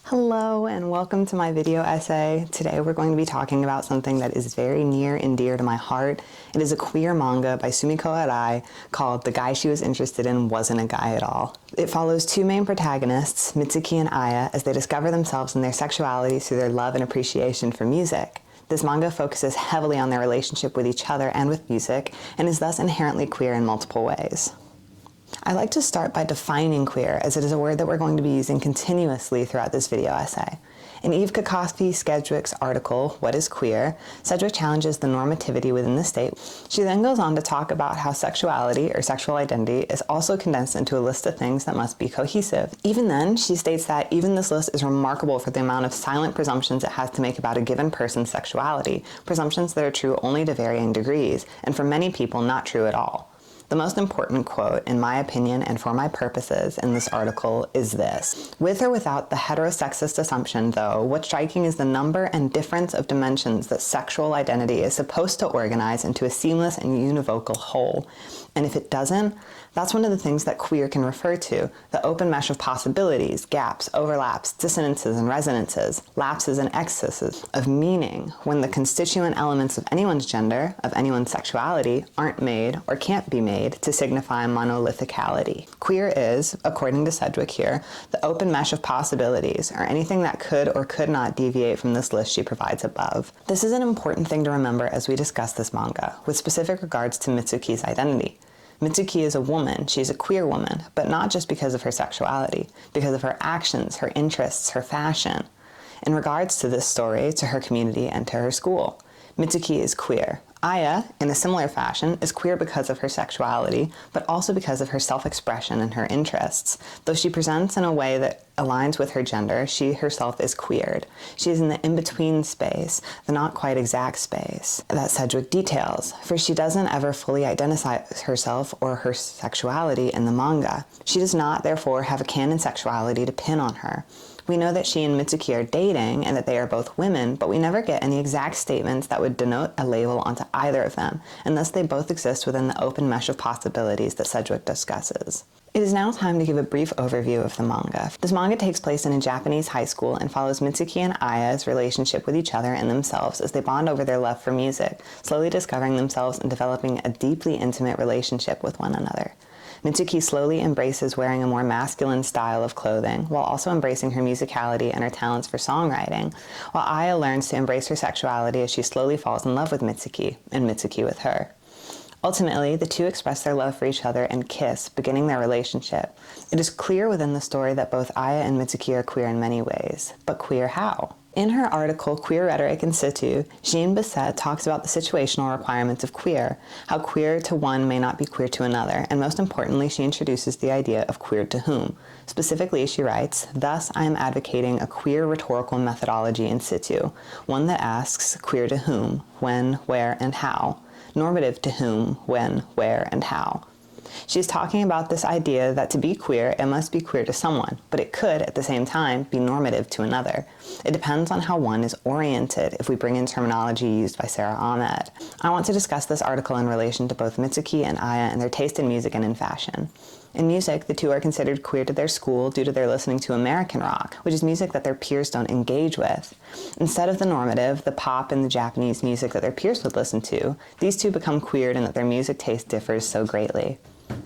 Hello and welcome to my video essay. Today we're going to be talking about something that is very near and dear to my heart. It is a queer manga by Sumiko Arai called The Guy She Was Interested in Wasn't a Guy at All. It follows two main protagonists, Mitsuki and Aya, as they discover themselves and their sexuality through their love and appreciation for music. This manga focuses heavily on their relationship with each other and with music, and is thus inherently queer in multiple ways. I like to start by defining queer, as it is a word that we're going to be using continuously throughout this video essay. In Eve Sedgewick's article, What is Queer?, Sedgewick challenges the normativity within the state. She then goes on to talk about how sexuality, or sexual identity, is also condensed into a list of things that must be cohesive. Even then, she states that even this list is remarkable for the amount of silent presumptions it has to make about a given person's sexuality, presumptions that are true only to varying degrees, and for many people not true at all. The most important quote, in my opinion and for my purposes, in this article is this: "With or without the heterosexist assumption, though, what's striking is the number and difference of dimensions that sexual identity is supposed to organize into a seamless and univocal whole. And if it doesn't, that's one of the things that queer can refer to, the open mesh of possibilities, gaps, overlaps, dissonances and resonances, lapses and excesses of meaning, when the constituent elements of anyone's gender, of anyone's sexuality, aren't made or can't be made to signify monolithicality. Queer is, according to Sedgewick here, the open mesh of possibilities, or anything that could or could not deviate from this list she provides above." This is an important thing to remember as we discuss this manga, with specific regards to Mitsuki's identity. Mitsuki is a woman, she's a queer woman, but not just because of her sexuality, because of her actions, her interests, her fashion. In regards to this story, to her community, and to her school, Mitsuki is queer. Aya, in a similar fashion, is queer because of her sexuality, but also because of her self-expression and her interests. Though she presents in a way that aligns with her gender, she herself is queered. She is in the in-between space, the not quite exact space, that Sedgewick details, for she doesn't ever fully identify herself or her sexuality in the manga. She does not, therefore, have a canon sexuality to pin on her. We know that she and Mitsuki are dating and that they are both women, but we never get any exact statements that would denote a label onto either of them, and thus they both exist within the open mesh of possibilities that Sedgewick discusses. It is now time to give a brief overview of the manga. This manga takes place in a Japanese high school and follows Mitsuki and Aya's relationship with each other and themselves as they bond over their love for music, slowly discovering themselves and developing a deeply intimate relationship with one another. Mitsuki slowly embraces wearing a more masculine style of clothing, while also embracing her musicality and her talents for songwriting, while Aya learns to embrace her sexuality as she slowly falls in love with Mitsuki, and Mitsuki with her. Ultimately, the two express their love for each other and kiss, beginning their relationship. It is clear within the story that both Aya and Mitsuki are queer in many ways, but queer how? In her article, Queer Rhetoric in Situ, Jean Bisset talks about the situational requirements of queer, how queer to one may not be queer to another, and most importantly, she introduces the idea of queer to whom. Specifically, she writes, "Thus, I am advocating a queer rhetorical methodology in situ, one that asks queer to whom, when, where, and how, normative to whom, when, where, and how." She's talking about this idea that to be queer, it must be queer to someone, but it could, at the same time, be normative to another. It depends on how one is oriented, if we bring in terminology used by Sarah Ahmed. I want to discuss this article in relation to both Mitsuki and Aya and their taste in music and in fashion. In music, the two are considered queer to their school due to their listening to American rock, which is music that their peers don't engage with. Instead of the normative, the pop and the Japanese music that their peers would listen to, these two become queered in that their music taste differs so greatly.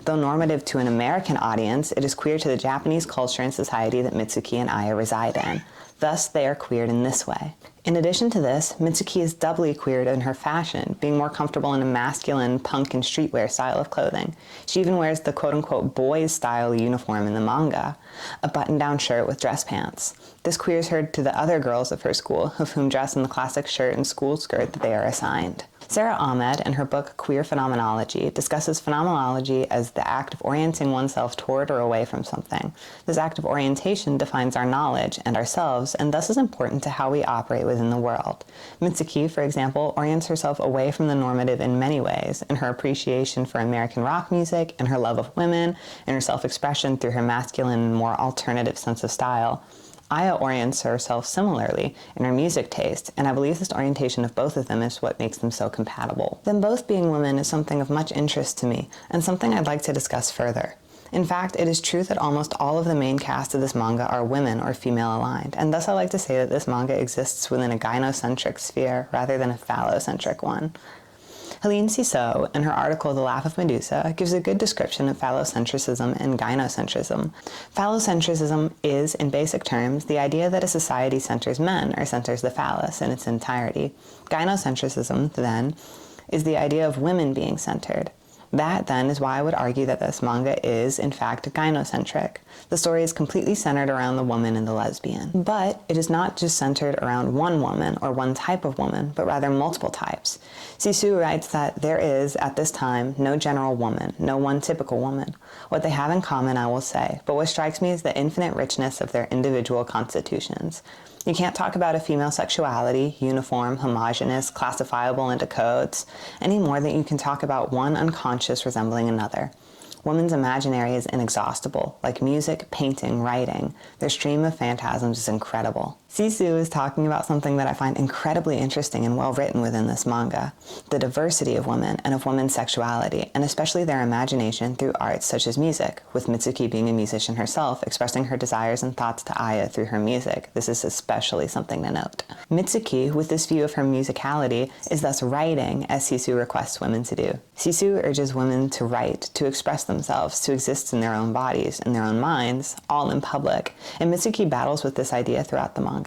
Though normative to an American audience, it is queer to the Japanese culture and society that Mitsuki and Aya reside in. Thus, they are queered in this way. In addition to this, Mitsuki is doubly queered in her fashion, being more comfortable in a masculine punk and streetwear style of clothing. She even wears the quote-unquote boys style uniform in the manga, a button-down shirt with dress pants. This queers her to the other girls of her school, of whom dress in the classic shirt and school skirt that they are assigned. Sarah Ahmed, in her book Queer Phenomenology, discusses phenomenology as the act of orienting oneself toward or away from something. This act of orientation defines our knowledge and ourselves, and thus is important to how we operate within the world. Mitsuki, for example, orients herself away from the normative in many ways, in her appreciation for American rock music, in her love of women, in her self-expression through her masculine and more alternative sense of style. Aya orients herself similarly in her music taste, and I believe this orientation of both of them is what makes them so compatible. Them both being women is something of much interest to me, and something I'd like to discuss further. In fact, it is true that almost all of the main cast of this manga are women or female aligned, and thus I like to say that this manga exists within a gynocentric sphere rather than a phallocentric one. Helene Cixous, in her article The Laugh of Medusa, gives a good description of phallocentrism and gynocentrism. Phallocentrism is, in basic terms, the idea that a society centers men or centers the phallus in its entirety. Gynocentrism, then, is the idea of women being centered. That, then, is why I would argue that this manga is, in fact, gynocentric. The story is completely centered around the woman and the lesbian. But it is not just centered around one woman or one type of woman, but rather multiple types. Cixous writes that there is, at this time, no general woman, no one typical woman. What they have in common, I will say, but what strikes me is the infinite richness of their individual constitutions. You can't talk about a female sexuality, uniform, homogeneous, classifiable into codes, any more than you can talk about one unconscious resembling another. Women's imaginary is inexhaustible, like music, painting, writing. Their stream of phantasms is incredible. Cixous is talking about something that I find incredibly interesting and well written within this manga, the diversity of women and of women's sexuality, and especially their imagination through arts such as music, with Mitsuki being a musician herself, expressing her desires and thoughts to Aya through her music. This is especially something to note. Mitsuki, with this view of her musicality, is thus writing as Cixous requests women to do. Cixous urges women to write, to express themselves, to exist in their own bodies, in their own minds, all in public, and Mitsuki battles with this idea throughout the manga.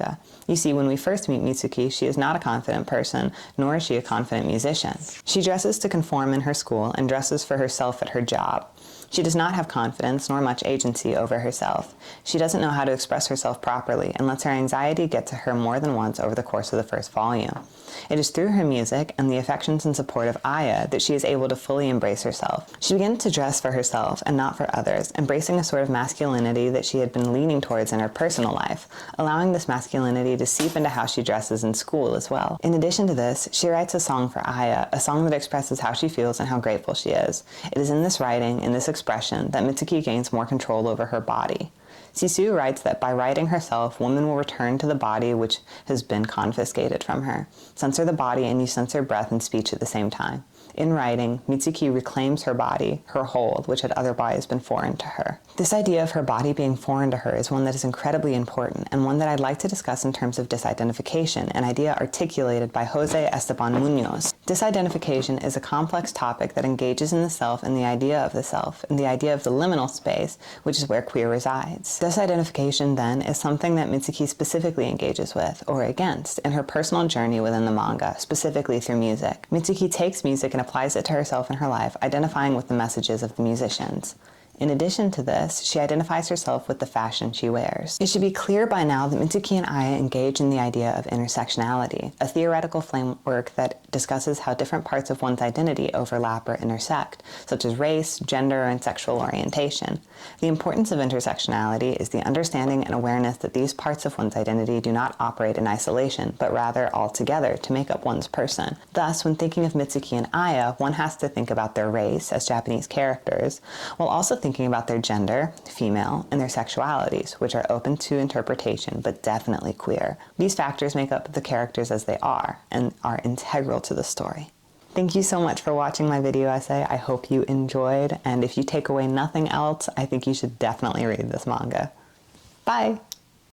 You see, when we first meet Mitsuki, she is not a confident person, nor is she a confident musician. She dresses to conform in her school and dresses for herself at her job. She does not have confidence nor much agency over herself. She doesn't know how to express herself properly and lets her anxiety get to her more than once over the course of the first volume. It is through her music and the affections and support of Aya that she is able to fully embrace herself. She begins to dress for herself and not for others, embracing a sort of masculinity that she had been leaning towards in her personal life, allowing this masculinity to seep into how she dresses in school as well. In addition to this, she writes a song for Aya, a song that expresses how she feels and how grateful she is. It is in this writing, in this expression, that Mitsuki gains more control over her body. Cixous writes that by writing herself, woman will return to the body which has been confiscated from her. Censor the body and you censor breath and speech at the same time. In writing, Mitsuki reclaims her body, her hold, which had otherwise been foreign to her. This idea of her body being foreign to her is one that is incredibly important, and one that I'd like to discuss in terms of disidentification, an idea articulated by Jose Esteban Munoz. Disidentification is a complex topic that engages in the self and the idea of the self, and the idea of the liminal space, which is where queer resides. Disidentification, then, is something that Mitsuki specifically engages with, or against, in her personal journey within the manga, specifically through music. Mitsuki takes music and applies it to herself in her life, identifying with the messages of the musicians. In addition to this, she identifies herself with the fashion she wears. It should be clear by now that Mitsuki and Aya engage in the idea of intersectionality, a theoretical framework that discusses how different parts of one's identity overlap or intersect, such as race, gender, and sexual orientation. The importance of intersectionality is the understanding and awareness that these parts of one's identity do not operate in isolation, but rather all together to make up one's person. Thus, when thinking of Mitsuki and Aya, one has to think about their race as Japanese characters, while also thinking about their gender, female, and their sexualities, which are open to interpretation but definitely queer. These factors make up the characters as they are, and are integral to the story. Thank you so much for watching my video essay. I hope you enjoyed, and if you take away nothing else, I think you should definitely read this manga. Bye!